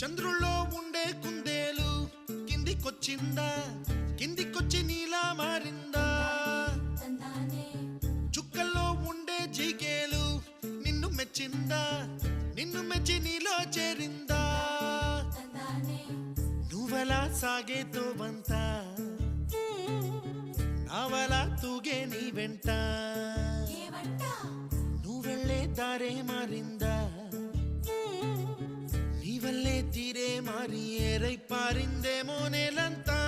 చంద్రుల్లో ఉండే కుందేలు కిందికొచ్చిందా, కిందికొచ్చి నీలా మారిందా? చుక్కల్లో ఉండే జీకేలు నిన్ను మెచ్చిందా, నిన్ను మెచ్చి నీలో చేరిందా? నువ్వలా సాగే తోవంత నావలా తూగే నీ వెంట, నువ్వెళ్ళే దారే మారిందా, నీ వల్లే తీరే మారి ఏరై పారిందేమో నేలంతా.